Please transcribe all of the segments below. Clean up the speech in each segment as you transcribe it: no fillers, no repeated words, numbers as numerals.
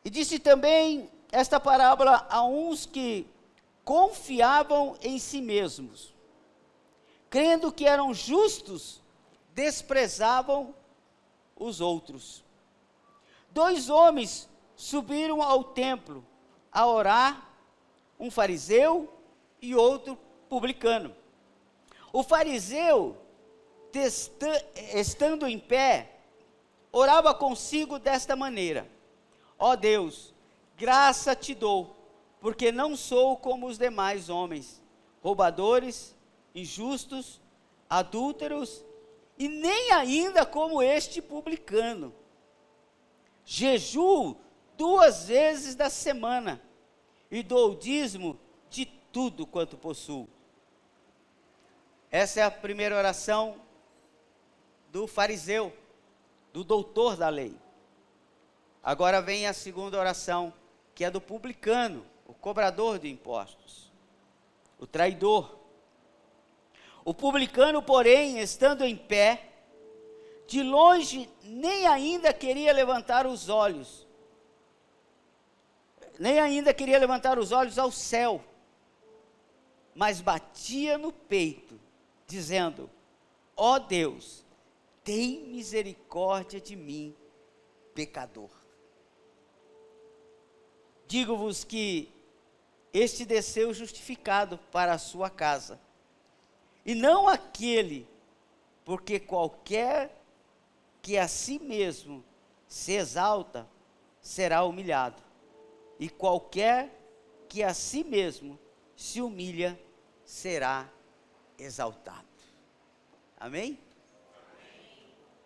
E disse também esta parábola a uns que confiavam em si mesmos, crendo que eram justos, desprezavam os outros. 2 homens subiram ao templo a orar, um fariseu e outro publicano. O fariseu, estando em pé, orava consigo desta maneira: ó Deus, graça te dou, porque não sou como os demais homens, roubadores, injustos, adúlteros, e nem ainda como este publicano. Jejuo 2 vezes da semana, e dou o dízimo de tudo quanto possuo. Essa é a primeira oração do fariseu, do doutor da lei. Agora vem a segunda oração, que é do publicano, o cobrador de impostos, o traidor. O publicano, porém, estando em pé, de longe nem ainda queria levantar os olhos ao céu, mas batia no peito, dizendo: ó Deus, tem misericórdia de mim, pecador. Digo-vos que este desceu justificado para a sua casa, e não aquele, porque qualquer que a si mesmo se exalta, será humilhado, e qualquer que a si mesmo se humilha, será exaltado. Amém?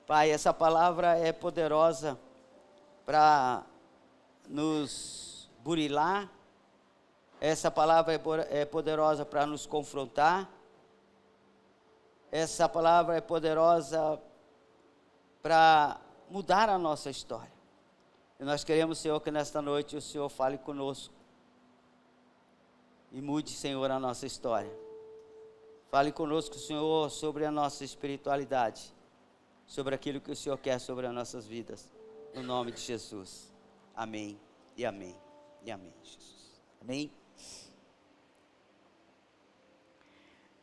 Pai, essa palavra é poderosa para nos burilar, essa palavra é poderosa para nos confrontar, essa palavra é poderosa para mudar a nossa história. E nós queremos, Senhor, que nesta noite o Senhor fale conosco e mude, Senhor, a nossa história. Fale conosco, Senhor, sobre a nossa espiritualidade, sobre aquilo que o Senhor quer sobre as nossas vidas, no nome de Jesus. Amém e amém e amém, Jesus. Amém.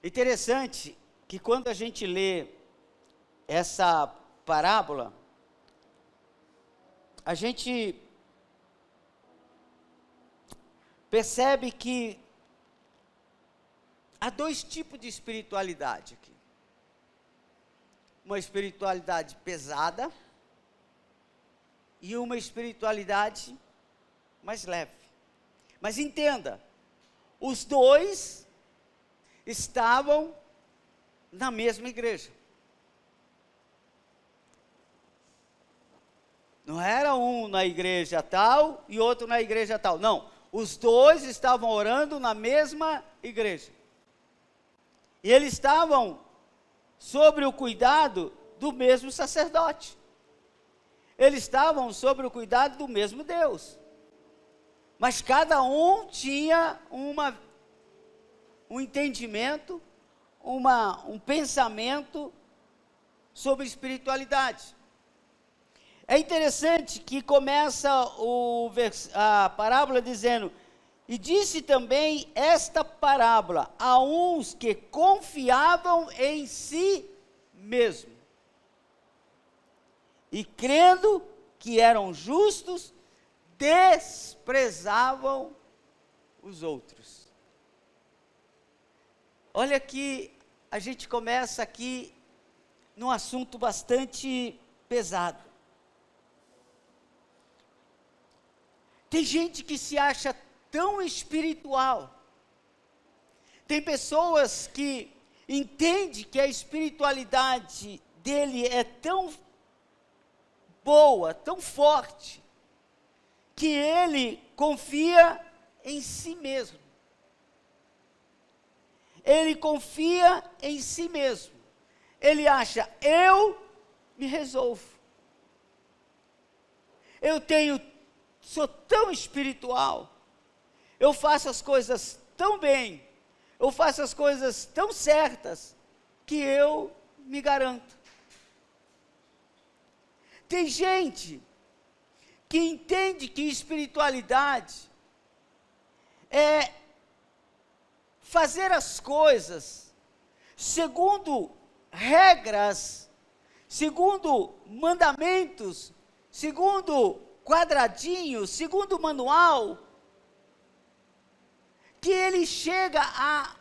Interessante que quando a gente lê essa parábola, a gente percebe que há 2 tipos de espiritualidade aqui. Uma espiritualidade pesada e uma espiritualidade mais leve. Mas entenda, os 2 estavam na mesma igreja. Não era um na igreja tal e outro na igreja tal. Não, os 2 estavam orando na mesma igreja. E eles estavam sobre o cuidado do mesmo sacerdote. Eles estavam sobre o cuidado do mesmo Deus. Mas cada um tinha um entendimento, um pensamento sobre espiritualidade. É interessante que começa a parábola dizendo: e disse também esta parábola a uns que confiavam em si mesmo, e crendo que eram justos, desprezavam os outros. Olha que a gente começa aqui num assunto bastante pesado. Tem gente que se acha tão espiritual. Tem pessoas que entendem que a espiritualidade dele é tão boa, tão forte, que ele confia em si mesmo. Ele confia em si mesmo. Ele acha: eu me resolvo. Sou tão espiritual, eu faço as coisas tão bem, eu faço as coisas tão certas, que eu me garanto. Tem gente que entende que espiritualidade é fazer as coisas segundo regras, segundo mandamentos, segundo quadradinhos, segundo manual, que ele chega a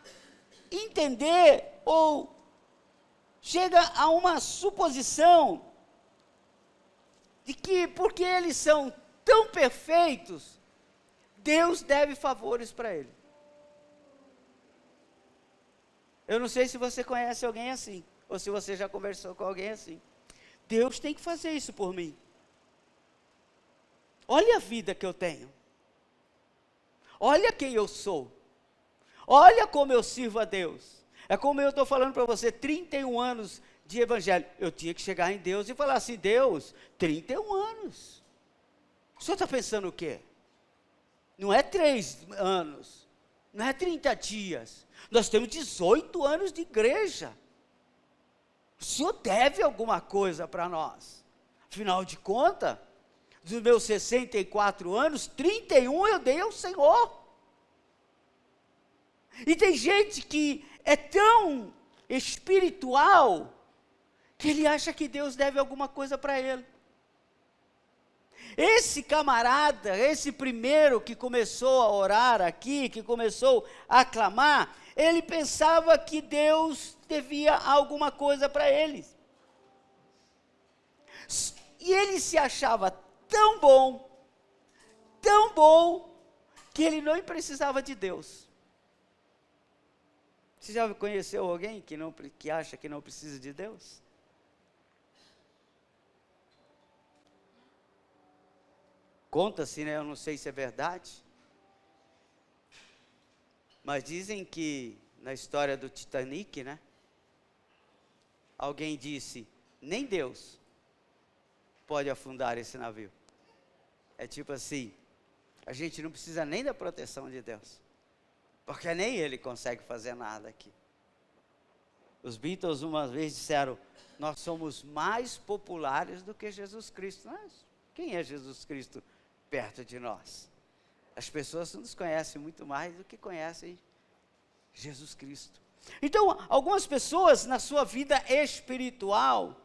entender ou chega a uma suposição de que porque eles são tão perfeitos, Deus deve favores para ele. Eu não sei se você conhece alguém assim, ou se você já conversou com alguém assim. Deus tem que fazer isso por mim. Olha a vida que eu tenho. Olha quem eu sou. Olha como eu sirvo a Deus. É como eu estou falando para você, 31 anos de evangelho. Eu tinha que chegar em Deus e falar assim, Deus, 31 anos. O senhor está pensando o quê? Não é 3 anos, não é 30 dias. Nós temos 18 anos de igreja. O senhor deve alguma coisa para nós. Afinal de contas, dos meus 64 anos, 31 eu dei ao Senhor. E tem gente que é tão espiritual, que ele acha que Deus deve alguma coisa para ele. Esse camarada, esse primeiro que começou a orar aqui, que começou a clamar, ele pensava que Deus devia alguma coisa para ele. E ele se achava tão bom, que ele não precisava de Deus. Você já conheceu alguém que acha que não precisa de Deus? Conta-se, né? Eu não sei se é verdade. Mas dizem que na história do Titanic, né? Alguém disse, nem Deus pode afundar esse navio. É tipo assim, a gente não precisa nem da proteção de Deus. Porque nem ele consegue fazer nada aqui. Os Beatles uma vez disseram, nós somos mais populares do que Jesus Cristo. Mas quem é Jesus Cristo perto de nós? As pessoas nos conhecem muito mais do que conhecem Jesus Cristo. Então, algumas pessoas na sua vida espiritual,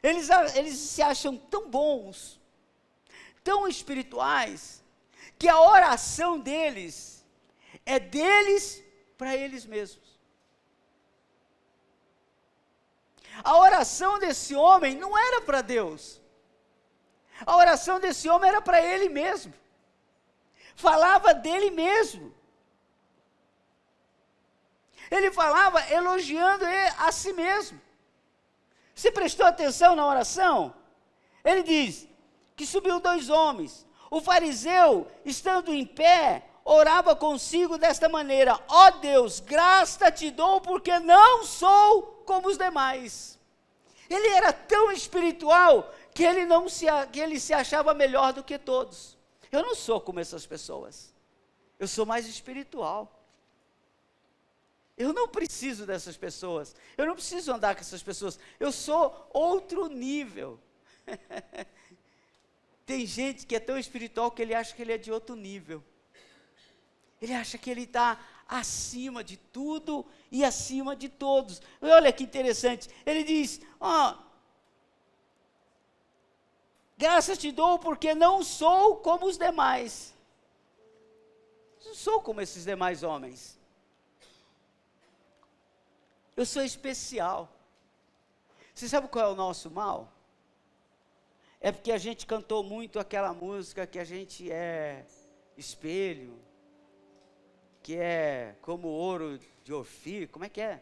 eles se acham tão bons, tão espirituais, que a oração deles é deles para eles mesmos. A oração desse homem não era para Deus. A oração desse homem era para ele mesmo. Falava dele mesmo. Ele falava elogiando a si mesmo. Você prestou atenção na oração? Ele diz que subiu 2 homens. O fariseu, estando em pé, orava consigo desta maneira: ó Deus, graça te dou porque não sou como os demais. Ele era tão espiritual que ele se achava melhor do que todos. Eu não sou como essas pessoas. Eu sou mais espiritual. Eu não preciso dessas pessoas. Eu não preciso andar com essas pessoas. Eu sou outro nível. Tem gente que é tão espiritual que ele acha que ele é de outro nível. Ele acha que ele está acima de tudo e acima de todos. Olha que interessante. Ele diz, graças te dou porque não sou como os demais. Não sou como esses demais homens. Eu sou especial. Você sabe qual é o nosso mal? É porque a gente cantou muito aquela música que a gente é espelho, que é como ouro de Ofir. Como é que é?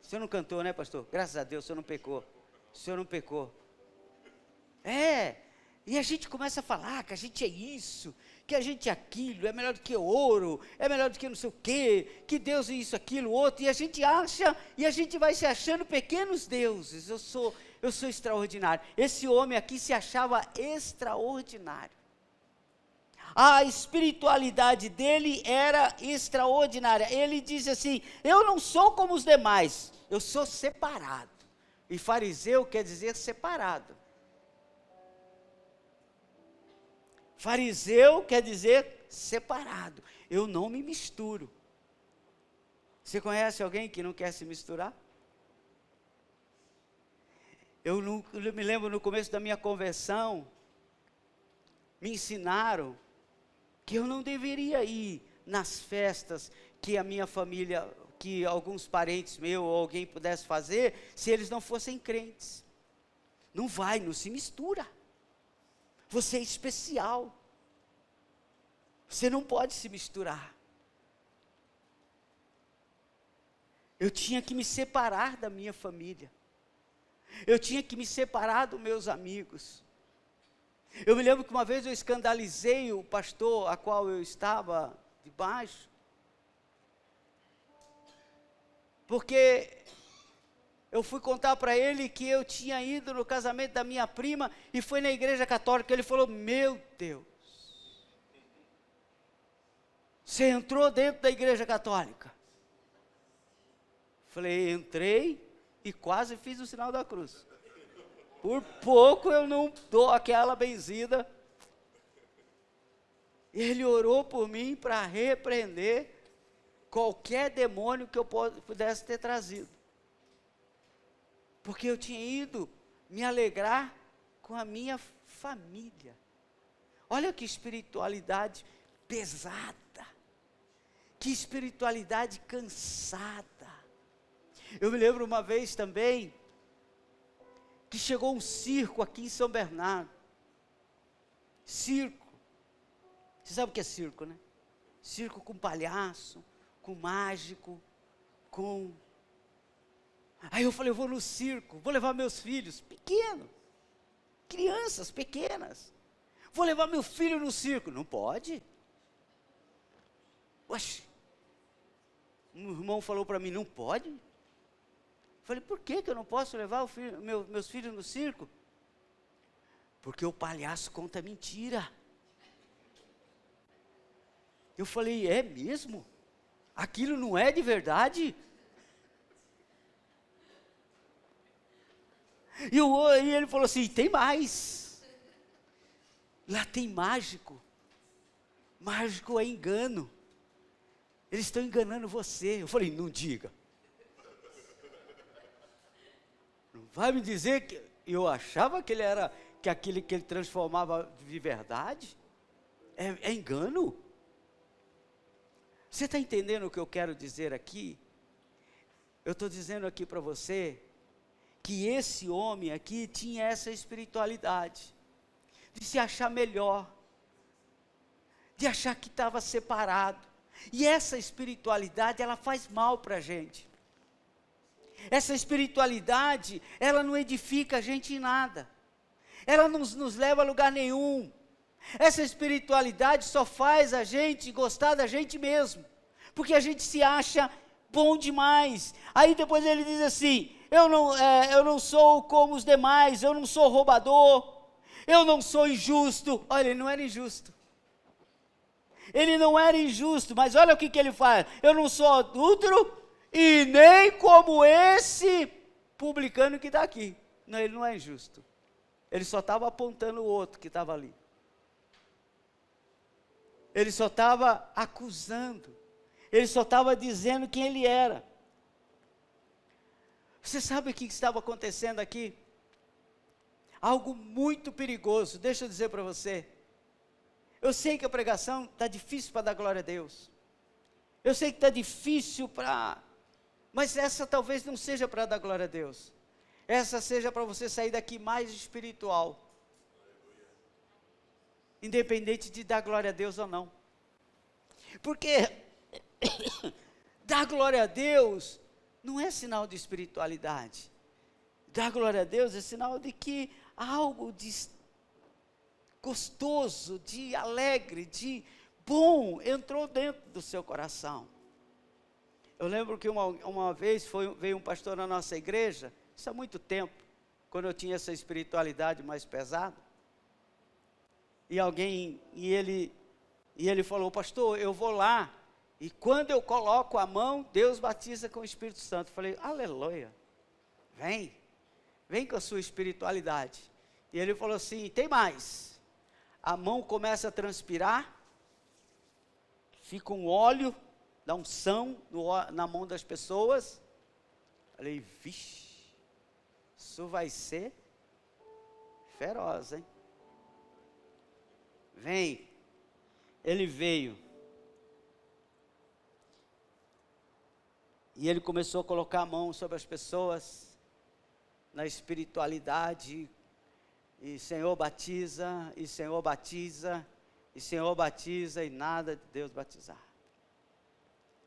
O senhor não cantou, né, pastor? Graças a Deus, o senhor não pecou. O senhor não pecou. E a gente começa a falar que a gente é isso, que a gente é aquilo, é melhor do que ouro, é melhor do que não sei o quê, que Deus é isso, aquilo, outro, e a gente acha, e a gente vai se achando pequenos deuses. Eu sou extraordinário. Esse homem aqui se achava extraordinário. A espiritualidade dele era extraordinária. Ele diz assim, eu não sou como os demais, eu sou separado. E fariseu quer dizer separado. Fariseu quer dizer separado. Eu não me misturo. Você conhece alguém que não quer se misturar? Eu me lembro no começo da minha conversão, me ensinaram que eu não deveria ir nas festas que a minha família, que alguns parentes meus ou alguém pudesse fazer, se eles não fossem crentes. Não vai, não se mistura. Você é especial. Você não pode se misturar. Eu tinha que me separar da minha família. Eu tinha que me separar dos meus amigos. Eu me lembro que uma vez eu escandalizei o pastor a qual eu estava debaixo, porque eu fui contar para ele que eu tinha ido no casamento da minha prima e foi na igreja católica. Ele falou: meu Deus, você entrou dentro da igreja católica? Falei: entrei e quase fiz o sinal da cruz. Por pouco eu não dou aquela benzida. Ele orou por mim para repreender qualquer demônio que eu pudesse ter trazido. Porque eu tinha ido me alegrar com a minha família. Olha que espiritualidade pesada. Que espiritualidade cansada. Eu me lembro uma vez também, que chegou um circo aqui em São Bernardo. Circo. Você sabe o que é circo, né? Circo com palhaço, com mágico, com... Aí eu falei: eu vou no circo, vou levar meus filhos, pequenos, crianças pequenas. Vou levar meu filho no circo. Não pode. Oxe. Um irmão falou para mim: não pode? Falei: por que eu não posso levar meus filhos no circo? Porque o palhaço conta mentira. Eu falei: é mesmo? Aquilo não é de verdade? E ele falou assim: tem mais. Lá tem mágico. Mágico é engano. Eles estão enganando você. Eu falei: não diga. Não vai me dizer que eu achava que ele era, que aquele que ele transformava de verdade? É engano? Você está entendendo o que eu quero dizer aqui? Eu estou dizendo aqui para você, que esse homem aqui tinha essa espiritualidade, de se achar melhor, de achar que estava separado. E essa espiritualidade, ela faz mal para a gente. Essa espiritualidade, ela não edifica a gente em nada. Ela não nos leva a lugar nenhum. Essa espiritualidade só faz a gente gostar da gente mesmo. Porque a gente se acha bom demais. Aí depois ele diz assim: eu não sou como os demais, eu não sou roubador, eu não sou injusto. Olha, ele não era injusto. Ele não era injusto, mas olha o que ele faz: eu não sou adúltero e nem como esse publicano que está aqui. Não, ele não é injusto. Ele só estava apontando o outro que estava ali. Ele só estava acusando. Ele só estava dizendo quem ele era. Você sabe o que estava acontecendo aqui? Algo muito perigoso. Deixa eu dizer para você. Eu sei que a pregação está difícil para dar glória a Deus. Eu sei que está difícil para... Mas essa talvez não seja para dar glória a Deus. Essa seja para você sair daqui mais espiritual. Independente de dar glória a Deus ou não. Porque dar glória a Deus não é sinal de espiritualidade. Dar glória a Deus é sinal de que algo de gostoso, de alegre, de bom entrou dentro do seu coração. Eu lembro que uma vez veio um pastor na nossa igreja, isso há muito tempo, quando eu tinha essa espiritualidade mais pesada. E ele falou: pastor, eu vou lá, e quando eu coloco a mão, Deus batiza com o Espírito Santo. Eu falei: aleluia, vem com a sua espiritualidade. E ele falou assim: tem mais, a mão começa a transpirar, fica um óleo da unção na mão das pessoas. Falei, vixe, isso vai ser feroz, hein? Vem, ele veio. E ele começou a colocar a mão sobre as pessoas, na espiritualidade, e Senhor batiza, e Senhor batiza, e Senhor batiza, e nada de Deus batizar.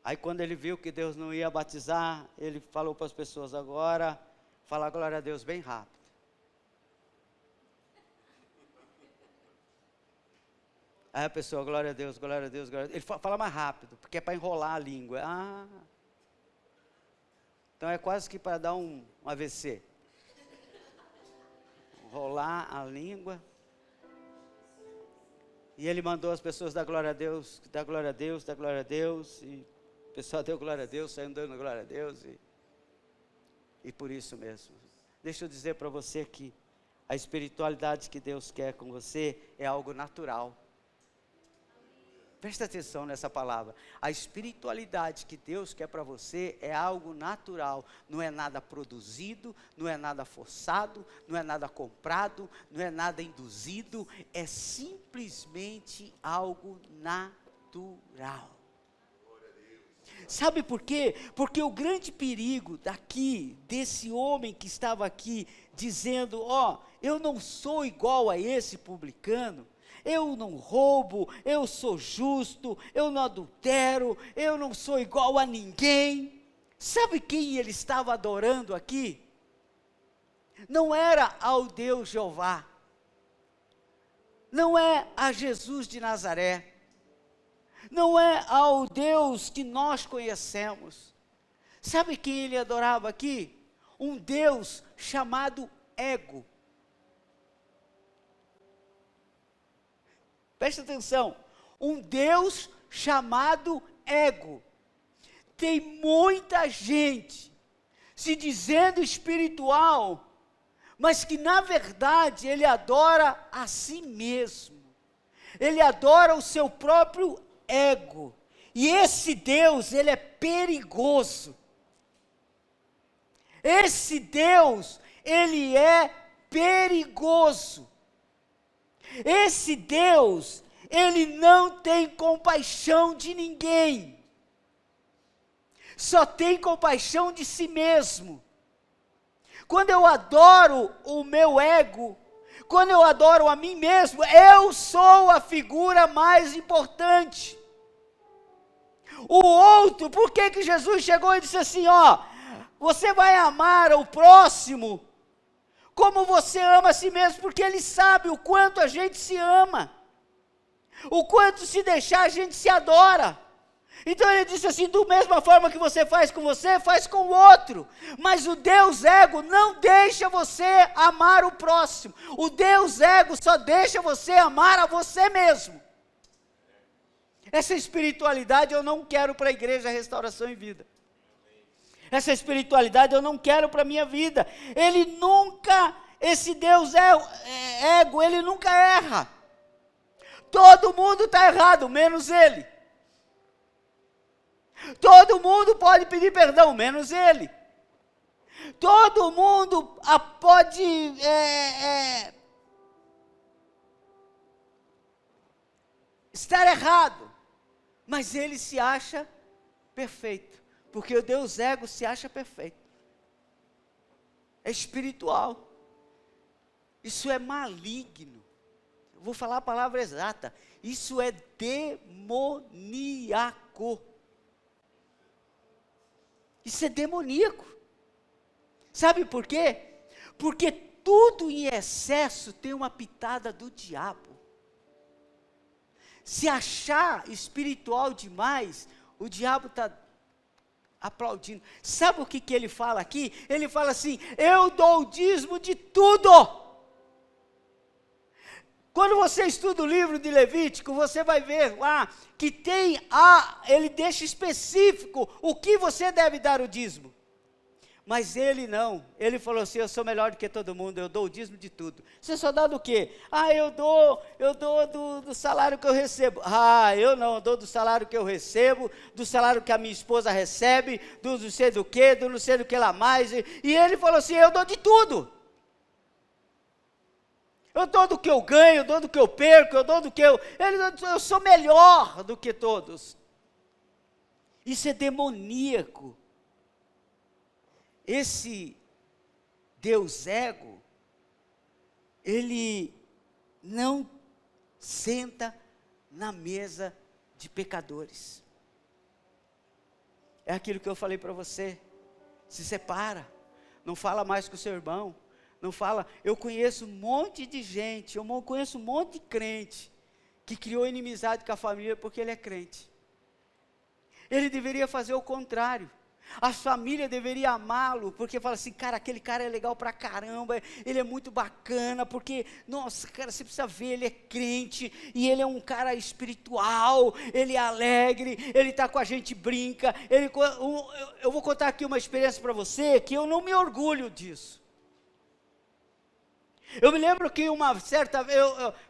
Aí quando ele viu que Deus não ia batizar, ele falou para as pessoas, agora, fala glória a Deus bem rápido. Aí a pessoa, glória a Deus, glória a Deus, glória a Deus. Ele fala mais rápido, porque é para enrolar a língua. Então é quase que para dar um AVC. Enrolar a língua. E ele mandou as pessoas dar glória a Deus, dar glória a Deus, dar glória a Deus. E o pessoal deu glória a Deus, saiu dando glória a Deus. E por isso mesmo. Deixa eu dizer para você que a espiritualidade que Deus quer com você é algo natural. Presta atenção nessa palavra. A espiritualidade que Deus quer para você é algo natural. Não é nada produzido, não é nada forçado, não é nada comprado, não é nada induzido. É simplesmente algo natural. Sabe por quê? Porque o grande perigo desse homem que estava aqui, dizendo, eu não sou igual a esse publicano, eu não roubo, eu sou justo, eu não adultero, eu não sou igual a ninguém. Sabe quem ele estava adorando aqui? Não era ao Deus Jeová, não é a Jesus de Nazaré, não é ao Deus que nós conhecemos. Sabe quem ele adorava aqui? Um Deus chamado ego. Presta atenção, um Deus chamado ego. Tem muita gente se dizendo espiritual, mas que na verdade ele adora a si mesmo. Ele adora o seu próprio ego. E esse Deus, ele é perigoso. Esse Deus, ele é perigoso. Esse Deus, ele não tem compaixão de ninguém, só tem compaixão de si mesmo. Quando eu adoro o meu ego, quando eu adoro a mim mesmo, eu sou a figura mais importante. O outro, por que Jesus chegou e disse assim, você vai amar o próximo como você ama a si mesmo, porque ele sabe o quanto a gente se ama, o quanto se deixar a gente se adora. Então ele disse assim, da mesma forma que você faz com você, faz com o outro. Mas o Deus ego não deixa você amar o próximo. O Deus ego só deixa você amar a você mesmo. Essa espiritualidade eu não quero para a igreja Restauração e Vida. Essa espiritualidade eu não quero para a minha vida. Esse Deus ego, ele nunca erra. Todo mundo está errado, menos ele. Todo mundo pode pedir perdão, menos ele. Todo mundo pode estar errado, mas ele se acha perfeito. Porque o Deus ego se acha perfeito. É espiritual. Isso é maligno. Eu vou falar a palavra exata. Isso é demoníaco. Isso é demoníaco. Sabe por quê? Porque tudo em excesso tem uma pitada do diabo. Se achar espiritual demais, o diabo está aplaudindo. Sabe o que ele fala aqui? Ele fala assim, eu dou o dízimo de tudo. Quando você estuda o livro de Levítico, você vai ver lá que ele deixa específico o que você deve dar o dízimo. Mas ele não, ele falou assim, eu sou melhor do que todo mundo, eu dou o dízimo de tudo. Você só dá do quê? Eu dou do salário que eu recebo. Eu não, eu dou do salário que eu recebo, do salário que a minha esposa recebe, do não sei do que, do não sei do que lá mais. E ele falou assim, eu dou de tudo. Eu dou do que eu ganho, eu dou do que eu perco, eu dou do que eu sou melhor do que todos. Isso é demoníaco. Esse Deus ego, ele não senta na mesa de pecadores. É aquilo que eu falei para você, se separa, não fala mais com o seu irmão, não fala. Eu conheço um monte de gente, eu conheço um monte de crente, que criou inimizade com a família porque ele é crente. Ele deveria fazer o contrário. A família deveria amá-lo, porque fala assim, cara, aquele cara é legal pra caramba, ele é muito bacana, porque, nossa, cara, você precisa ver, ele é crente, e ele é um cara espiritual, ele é alegre, ele está com a gente, brinca, eu vou contar aqui uma experiência para você, que eu não me orgulho disso. Eu me lembro que uma certa vez,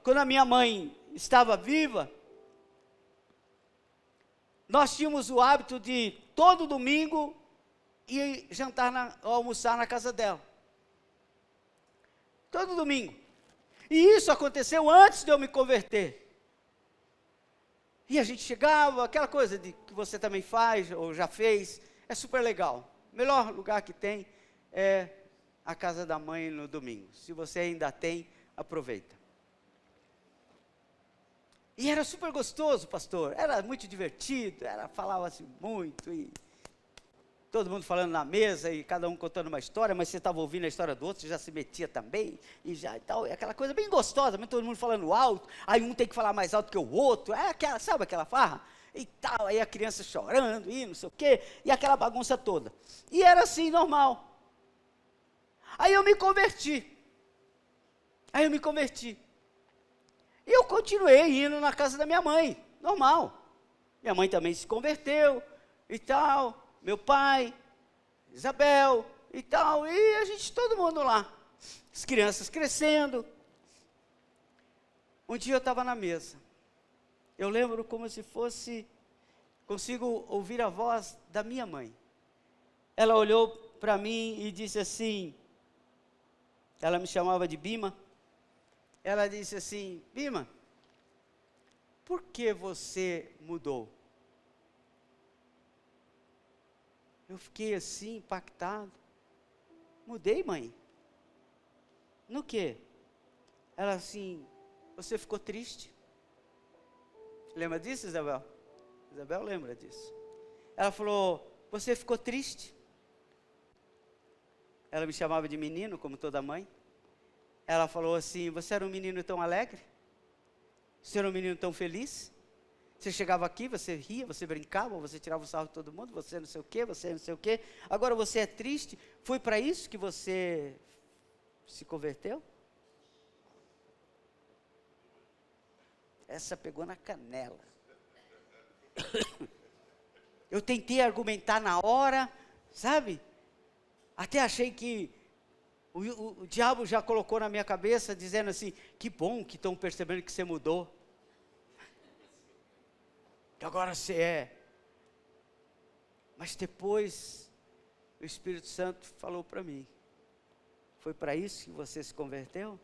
quando a minha mãe estava viva, nós tínhamos o hábito de, todo domingo, ir almoçar na casa dela. Todo domingo. E isso aconteceu antes de eu me converter. E a gente chegava, aquela coisa que você também faz, ou já fez, é super legal. O melhor lugar que tem é a casa da mãe no domingo. Se você ainda tem, aproveita. E era super gostoso, pastor, era muito divertido, falava-se muito, e todo mundo falando na mesa, e cada um contando uma história, mas você estava ouvindo a história do outro, você já se metia também, e tal, aquela coisa bem gostosa, todo mundo falando alto, aí um tem que falar mais alto que o outro, sabe aquela farra? E tal, aí a criança chorando, e não sei o quê, e aquela bagunça toda. E era assim, normal. Aí eu me converti. E eu continuei indo na casa da minha mãe, normal. Minha mãe também se converteu, e tal, meu pai, Isabel, e tal, e a gente, todo mundo lá. As crianças crescendo. Um dia eu estava na mesa. Eu lembro como se fosse, consigo ouvir a voz da minha mãe. Ela olhou para mim e disse assim, ela me chamava de Bima. Ela disse assim, Bima, por que você mudou? Eu fiquei assim, impactado. Mudei, mãe? No quê? Ela assim, você ficou triste? Lembra disso, Isabel? Isabel lembra disso. Ela falou, você ficou triste? Ela me chamava de menino, como toda mãe. Ela falou assim, você era um menino tão alegre? Você era um menino tão feliz? Você chegava aqui, você ria, você brincava, você tirava o sarro de todo mundo, você não sei o quê, você não sei o quê. Agora você é triste? Foi para isso que você se converteu? Essa pegou na canela. Eu tentei argumentar na hora, sabe? Até achei que o diabo já colocou na minha cabeça, dizendo assim, que bom que estão percebendo que você mudou. Que agora você é. Mas depois, o Espírito Santo falou para mim, foi para isso que você se converteu?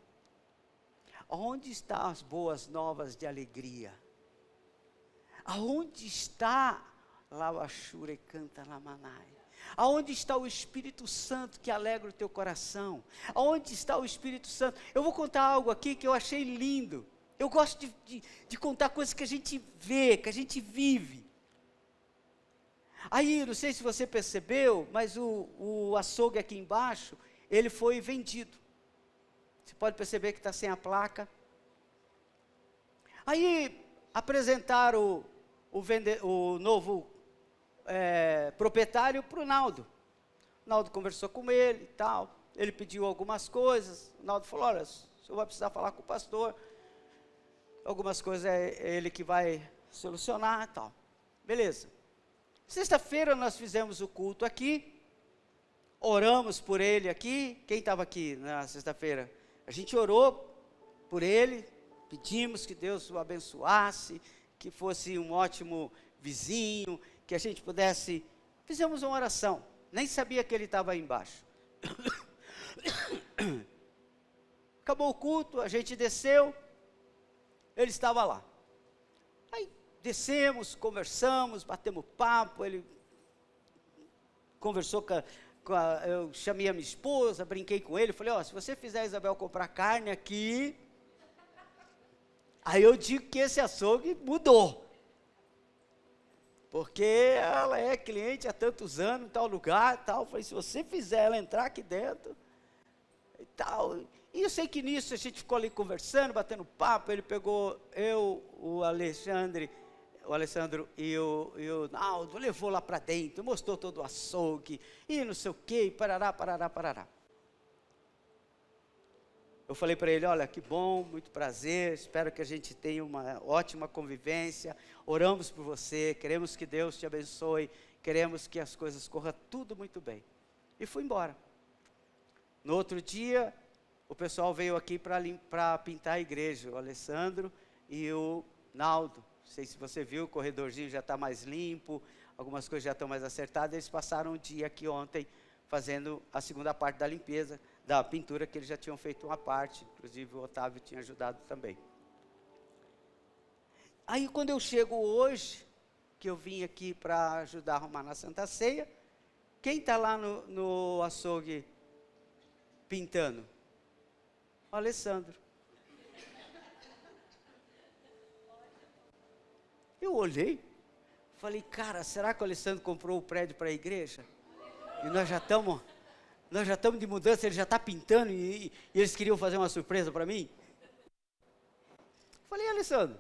Onde estão as boas novas de alegria? Aonde está Lavachure canta Lamanai? Aonde está o Espírito Santo que alegra o teu coração? Aonde está o Espírito Santo? Eu vou contar algo aqui que eu achei lindo. Eu gosto de contar coisas que a gente vê, que a gente vive. Aí, não sei se você percebeu, mas o açougue aqui embaixo, ele foi vendido. Você pode perceber que está sem a placa. Aí, apresentaram o novo proprietário para o Naldo. O Naldo conversou com ele e tal. Ele pediu algumas coisas. O Naldo falou, olha, o senhor vai precisar falar com o pastor. Algumas coisas é ele que vai solucionar e tal. Beleza. Sexta-feira nós fizemos o culto aqui. oramos por ele aqui. Quem estava aqui na sexta-feira? A gente orou por ele, pedimos que Deus o abençoasse, que fosse um ótimo vizinho, que a gente pudesse... Fizemos uma oração, nem sabia que ele estava aí embaixo. Acabou o culto, a gente desceu, ele estava lá. Aí descemos, conversamos, batemos papo, ele conversou eu chamei a minha esposa, brinquei com ele, falei, se você fizer a Isabel comprar carne aqui, aí eu digo que esse açougue mudou. Porque ela é cliente há tantos anos, em tal lugar, tal. Falei, se você fizer ela entrar aqui dentro, e tal. E eu sei que nisso a gente ficou ali conversando, batendo papo, ele pegou o Alessandro e o Naldo, levou lá para dentro, mostrou todo o açougue, e não sei o quê, parará. Eu falei para ele, olha, que bom, muito prazer, espero que a gente tenha uma ótima convivência, oramos por você, queremos que Deus te abençoe, queremos que as coisas corram tudo muito bem. E fui embora. No outro dia, o pessoal veio aqui para pintar a igreja, o Alessandro e o Naldo. Não sei se você viu, o corredorzinho já está mais limpo, algumas coisas já estão mais acertadas. Eles passaram um dia aqui ontem, fazendo a segunda parte da limpeza, da pintura, que eles já tinham feito uma parte, inclusive o Otávio tinha ajudado também. Aí quando eu chego hoje, que eu vim aqui para ajudar a arrumar na Santa Ceia, quem está lá no açougue pintando? O Alessandro. Eu olhei, falei, cara, será que o Alessandro comprou o prédio para a igreja? E nós já estamos de mudança, ele já está pintando e eles queriam fazer uma surpresa para mim? Falei, Alessandro.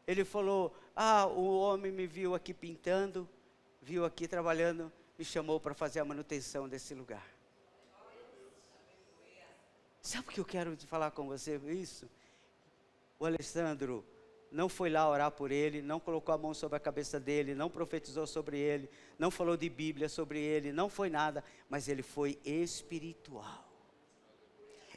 Ele falou, o homem me viu aqui pintando, viu aqui trabalhando, me chamou para fazer a manutenção desse lugar. Sabe o que eu quero falar com você isso? O Alessandro não foi lá orar por ele, não colocou a mão sobre a cabeça dele, não profetizou sobre ele, não falou de Bíblia sobre ele, não foi nada, mas ele foi espiritual.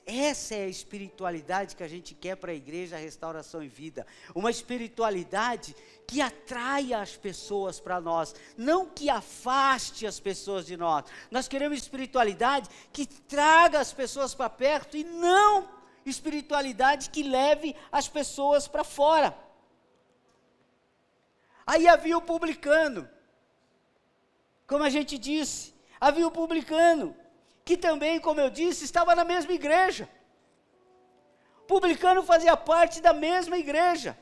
Essa é a espiritualidade que a gente quer para a igreja Restauração e Vida, uma espiritualidade que atraia as pessoas para nós, não que afaste as pessoas de nós. Nós queremos espiritualidade que traga as pessoas para perto e não espiritualidade que leve as pessoas para fora. Aí havia o publicano, como a gente disse, havia o publicano, que também, como eu disse, estava na mesma igreja. O publicano fazia parte da mesma igreja,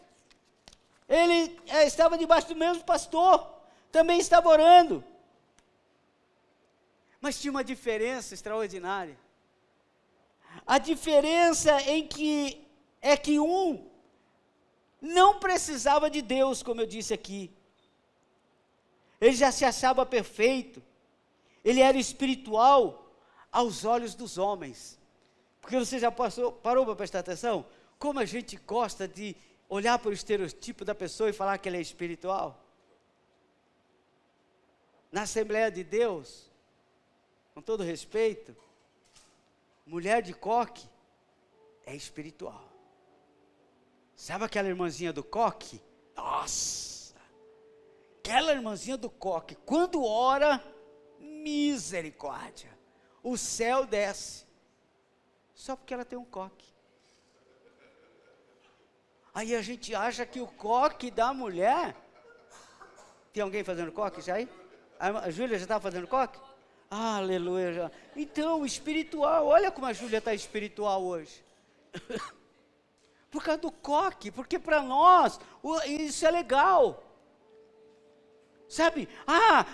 ele estava debaixo do mesmo pastor, também estava orando, mas tinha uma diferença extraordinária. A diferença é que um não precisava de Deus, como eu disse aqui. Ele já se achava perfeito. Ele era espiritual aos olhos dos homens. Porque você já parou para prestar atenção? Como a gente gosta de olhar para o estereotipo da pessoa e falar que ele é espiritual. Na Assembleia de Deus, com todo respeito, mulher de coque é espiritual. Sabe aquela irmãzinha do coque? Nossa! Aquela irmãzinha do coque, quando ora, misericórdia, o céu desce, só porque ela tem um coque. Aí a gente acha que o coque da mulher, tem alguém fazendo coque já aí? A Júlia já estava fazendo coque? Aleluia. Então, espiritual, olha como a Júlia está espiritual hoje. Por causa do coque, porque para nós, isso é legal. Sabe,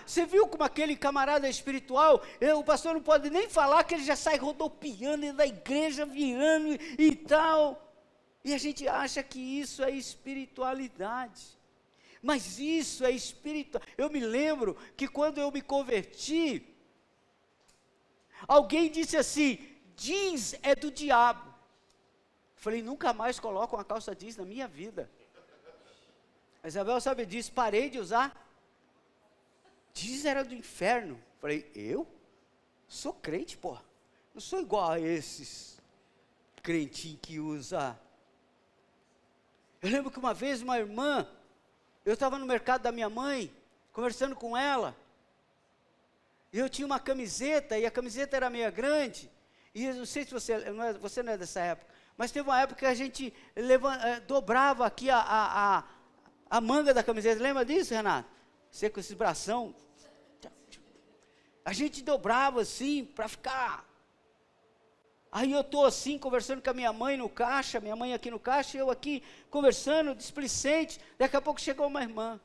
você viu como aquele camarada é espiritual, o pastor não pode nem falar que ele já sai rodopiando da igreja, virando e tal. E a gente acha que isso é espiritualidade. Mas isso é espiritual. Eu me lembro que quando eu me converti, alguém disse assim, jeans é do diabo. Falei, nunca mais coloco uma calça jeans na minha vida. A Isabel sabe disso, parei de usar. Jeans era do inferno. Falei, eu? Sou crente, pô. Não sou igual a esses crentinhos que usa. Eu lembro que uma vez uma irmã, eu estava no mercado da minha mãe, conversando com ela, e eu tinha uma camiseta, e a camiseta era meio grande, e eu não sei se você não é dessa época, mas teve uma época que a gente dobrava aqui a manga da camiseta, lembra disso, Renato? Você com esse bração, a gente dobrava assim, para ficar. Aí eu estou assim, conversando com a minha mãe no caixa, minha mãe aqui no caixa, e eu aqui conversando, displicente, daqui a pouco chegou uma irmã.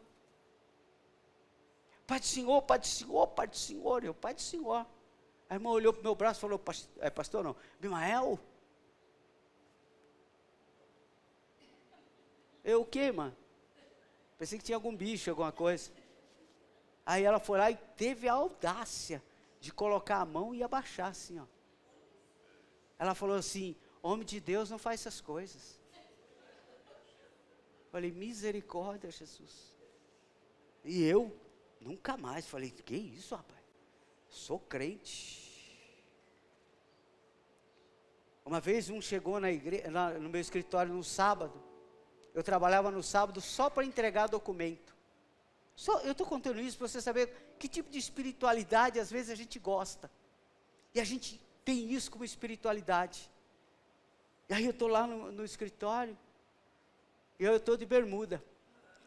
Pai do Senhor, Pai do Senhor, Pai do Senhor, eu, Pai do Senhor. A irmã olhou para o meu braço e falou, pastor não, Bimael? Eu, o quê, irmã? Pensei que tinha algum bicho, alguma coisa. Aí ela foi lá e teve a audácia de colocar a mão e abaixar assim, ó. Ela falou assim, homem de Deus não faz essas coisas. Falei, misericórdia, Jesus. E eu, nunca mais. Falei, que isso, rapaz? Sou crente. Uma vez um chegou na igreja, no meu escritório no sábado. Eu trabalhava no sábado só para entregar documento. Eu estou contando isso para você saber que tipo de espiritualidade às vezes a gente gosta. E a gente tem isso como espiritualidade. E aí eu estou lá no escritório, e eu estou de bermuda,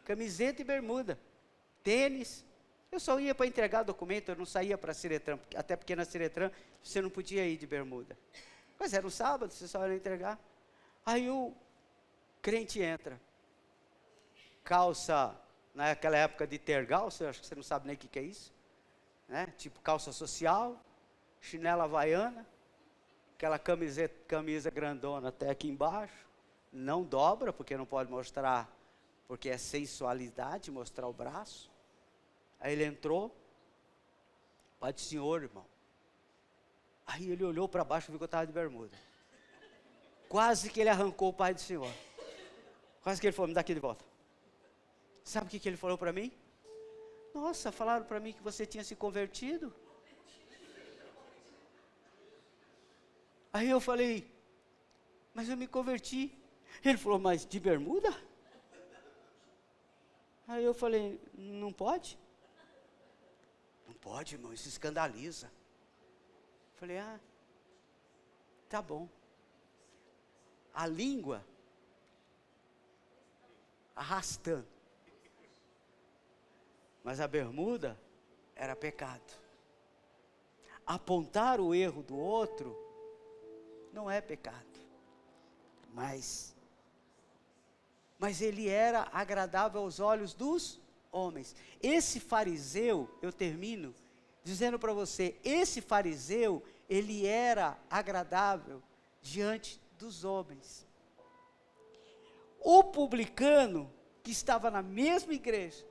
camiseta e bermuda, tênis. Eu só ia para entregar documento, eu não saía para a Ciretran, até porque na Ciretran você não podia ir de bermuda. Mas era um sábado, você só ia entregar. Aí o crente entra, calça, naquela época de tergal, acho que você não sabe nem o que é isso, né? Tipo calça social, chinela havaiana, aquela camisa grandona até aqui embaixo, não dobra, porque não pode mostrar, porque é sensualidade, mostrar o braço. Aí ele entrou, Pai do Senhor, irmão. Aí ele olhou para baixo e viu que eu estava de bermuda. Quase que ele arrancou o Pai do Senhor. Quase que ele falou, me dá aqui de volta. Sabe o que ele falou para mim? Nossa, falaram para mim que você tinha se convertido. Aí eu falei, mas eu me converti. Ele falou, mas de bermuda? Aí eu falei, não pode? Não pode, irmão, isso escandaliza. Falei, tá bom. A língua arrastando. Mas a bermuda era pecado. Apontar o erro do outro não é pecado. Mas ele era agradável aos olhos dos homens. Esse fariseu, eu termino dizendo para você, esse fariseu, ele era agradável diante dos homens. O publicano, que estava na mesma igreja,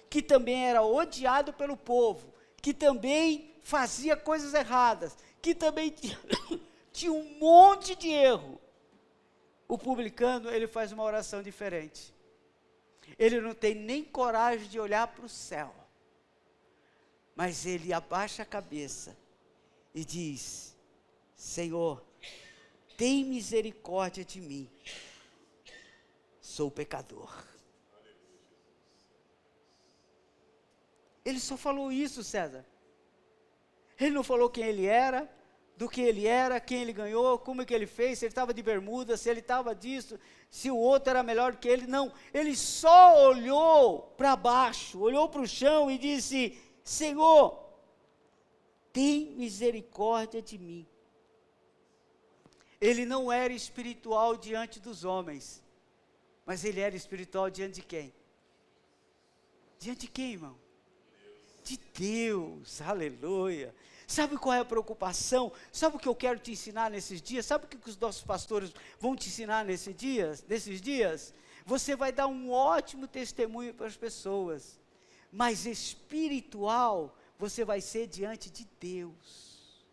que também era odiado pelo povo, que também fazia coisas erradas, que também tinha um monte de erro. O publicano, ele faz uma oração diferente. Ele não tem nem coragem de olhar para o céu, mas ele abaixa a cabeça e diz, Senhor, tem misericórdia de mim, sou pecador. Ele só falou isso, César. Ele não falou quem ele era, do que ele era, quem ele ganhou, como é que ele fez, se ele estava de bermuda, se ele estava disso, se o outro era melhor do que ele. Não, ele só olhou para baixo, olhou para o chão e disse, Senhor, tem misericórdia de mim. Ele não era espiritual diante dos homens, mas ele era espiritual diante de quem? Diante de quem, irmão? De Deus, aleluia. Sabe qual é a preocupação? Sabe o que eu quero te ensinar nesses dias? Sabe o que os nossos pastores vão te ensinar nesses dias? Você vai dar um ótimo testemunho para as pessoas, mas espiritual você vai ser diante de Deus,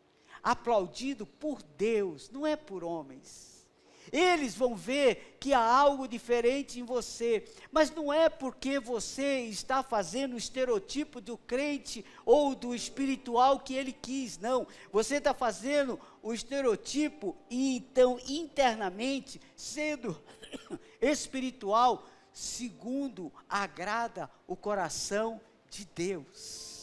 aplaudido por Deus, não é por homens. Eles vão ver que há algo diferente em você, mas não é porque você está fazendo o estereotipo do crente ou do espiritual que ele quis, não. Você está fazendo o estereotipo e então internamente sendo espiritual segundo agrada o coração de Deus.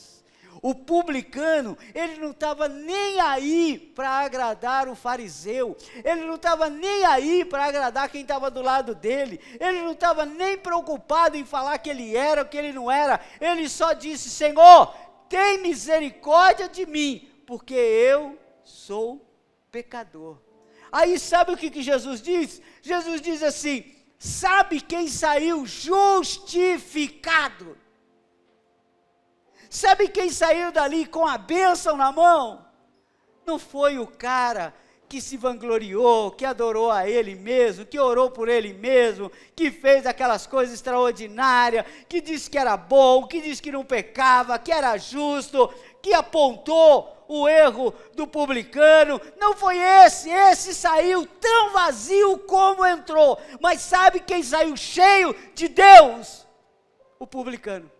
O publicano, ele não estava nem aí para agradar o fariseu, ele não estava nem aí para agradar quem estava do lado dele, ele não estava nem preocupado em falar que ele era ou que ele não era, ele só disse: Senhor, tem misericórdia de mim, porque eu sou pecador. Aí sabe o que Jesus diz? Jesus diz assim: sabe quem saiu justificado? Sabe quem saiu dali com a bênção na mão? Não foi o cara que se vangloriou, que adorou a ele mesmo, que orou por ele mesmo, que fez aquelas coisas extraordinárias, que disse que era bom, que disse que não pecava, que era justo, que apontou o erro do publicano. Não foi esse saiu tão vazio como entrou. Mas sabe quem saiu cheio de Deus? O publicano,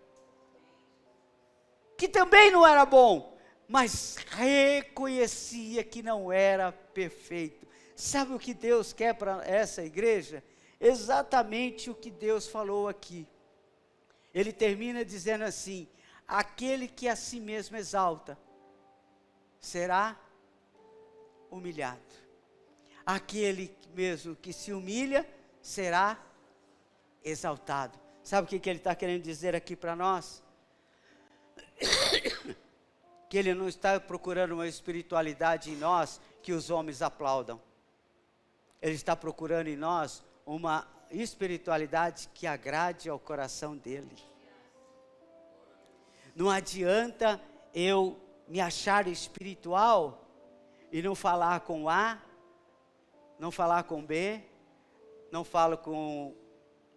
que também não era bom, mas reconhecia que não era perfeito. Sabe o que Deus quer para essa igreja? Exatamente o que Deus falou aqui. Ele termina dizendo assim: aquele que a si mesmo exalta, será humilhado. Aquele mesmo que se humilha, será exaltado. Sabe o que ele está querendo dizer aqui para nós? Que ele não está procurando uma espiritualidade em nós que os homens aplaudam. Ele está procurando em nós uma espiritualidade que agrade ao coração dele. Não adianta eu me achar espiritual e não falar com A, não falar com B, não falo com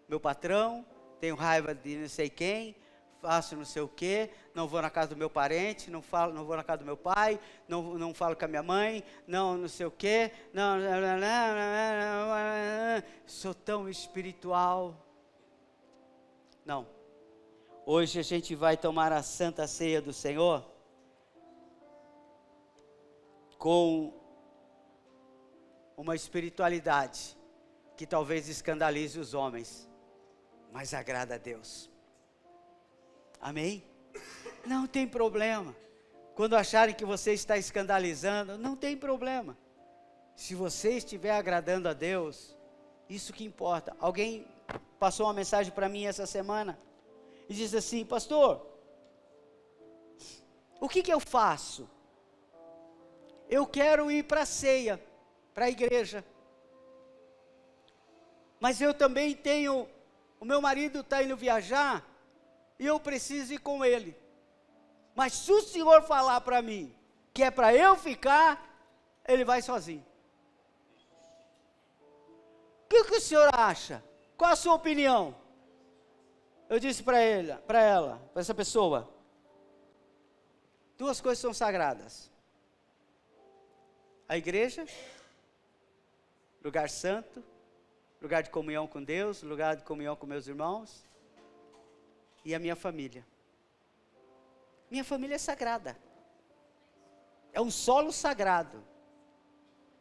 meu patrão, tenho raiva de não sei quem, faço não sei o quê, não vou na casa do meu parente, não vou na casa do meu pai, não falo com a minha mãe, não sei o quê, sou tão espiritual. Não. Hoje a gente vai tomar a Santa Ceia do Senhor com uma espiritualidade que talvez escandalize os homens, mas agrada a Deus. Amém? Não tem problema. Quando acharem que você está escandalizando, não tem problema. Se você estiver agradando a Deus, isso que importa. Alguém passou uma mensagem para mim essa semana e disse assim: pastor, o que eu faço? Eu quero ir para a ceia, para a igreja, mas eu também tenho, o meu marido está indo viajar, e eu preciso ir com ele. Mas se o senhor falar para mim que é para eu ficar, ele vai sozinho. O que o senhor acha? Qual a sua opinião? Eu disse para essa pessoa, duas coisas são sagradas: a igreja, lugar santo, lugar de comunhão com Deus, lugar de comunhão com meus irmãos, e a minha família. Minha família é sagrada. É um solo sagrado.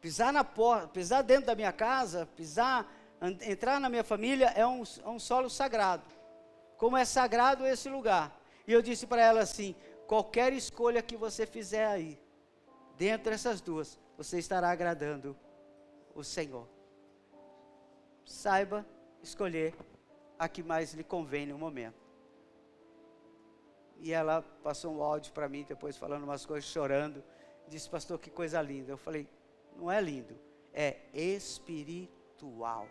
Pisar na porta, pisar dentro da minha casa, entrar na minha família é um solo sagrado. Como é sagrado esse lugar. E eu disse para ela assim: qualquer escolha que você fizer aí, dentro dessas duas, você estará agradando o Senhor. Saiba escolher a que mais lhe convém no momento. E ela passou um áudio para mim, depois falando umas coisas, chorando. Disse: pastor, que coisa linda. Eu falei: não é lindo, é espiritual.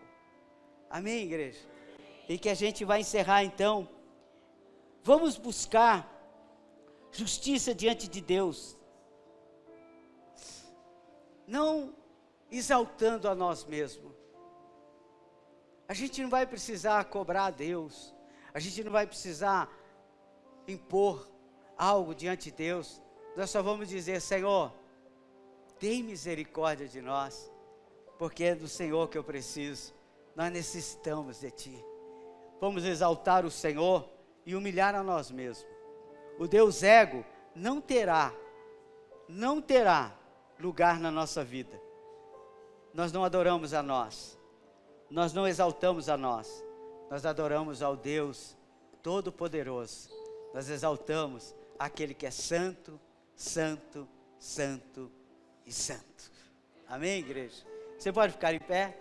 Amém, igreja? E que a gente vai encerrar então. Vamos buscar justiça diante de Deus. Não exaltando a nós mesmos. A gente não vai precisar cobrar a Deus. A gente não vai precisar impor algo diante de Deus. Nós só vamos dizer: Senhor, tem misericórdia de nós, porque é do Senhor que eu preciso. Nós necessitamos de Ti. Vamos exaltar o Senhor e humilhar a nós mesmos. O Deus ego não terá lugar na nossa vida. Nós não adoramos a nós, nós não exaltamos a nós, nós adoramos ao Deus Todo-Poderoso. Nós exaltamos aquele que é santo, santo, santo e santo. Amém, igreja? Você pode ficar em pé?